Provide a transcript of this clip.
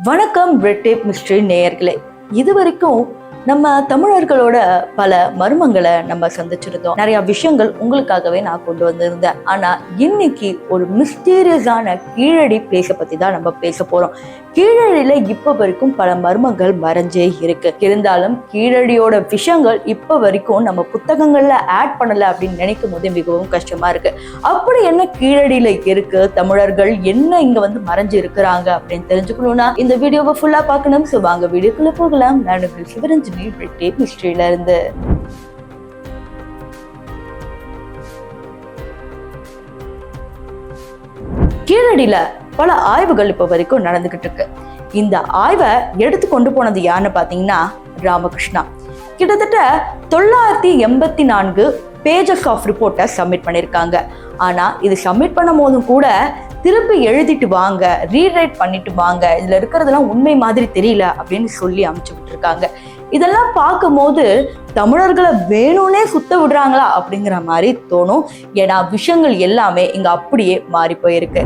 வணக்கம் red tape mystery நேயர்களே. இது வரைக்கும் நம்ம தமிழர்களோட பல மர்மங்களை நம்ம சந்திச்சிருந்தோம். நிறைய விஷயங்கள் உங்களுக்காகவே நான் கொண்டு வந்திருந்தேன். ஆனா இன்னைக்கு ஒரு மிஸ்டீரியஸான கீழடி பிளேஸை பத்தி தான் நம்ம பேச போறோம். கீழடியில இப்ப வரைக்கும் பல மர்மங்கள் மறைஞ்சே இருக்கு. இருந்தாலும் கீழடியோட விஷயங்கள் இப்ப வரைக்கும் நம்ம புத்தகங்கள்ல ஆட் பண்ணல அப்படின்னு நினைக்கும் போது மிகவும் கஷ்டமா இருக்கு. அப்படி என்ன கீழடியில இருக்கு, தமிழர்கள் என்ன இங்க வந்து மறைஞ்சு இருக்கிறாங்க அப்படின்னு தெரிஞ்சுக்கணும்னா இந்த வீடியோவை ஃபுல்லா பார்க்கணும். ஸோ வாங்க வீடியோக்குள்ள போகலாம். நான் சிவரஞ்சனி ரெட் டேப் மிஸ்ட்ரியில இருந்து. கீழடியில பல ஆய்வுகள் இப்ப வரைக்கும் நடந்துகிட்டு இருக்கு. இந்த ஆய்வை எடுத்து கொண்டு போனது யாருன்னு பாத்தீங்கன்னா ராமகிருஷ்ணா. கிட்டத்தட்ட 984 பேஜஸ் ஆஃப் ரிப்போர்ட்டை சப்மிட் பண்ணியிருக்காங்க. ஆனா இது சப்மிட் பண்ணும் போதும் கூட திருப்பி எழுதிட்டு வாங்க, ரீரைட் பண்ணிட்டு வாங்க, இதுல இருக்கிறதெல்லாம் உண்மை மாதிரி தெரியல அப்படின்னு சொல்லி அனுப்பிச்சு விட்டுருக்காங்க. இதெல்லாம் பார்க்கும்போது தமிழர்களை வேணும்னே சுத்த விடுறாங்களா அப்படிங்கிற மாதிரி தோணும். ஏன்னா விஷயங்கள் எல்லாமே இங்க அப்படியே மாறி போயிருக்கு.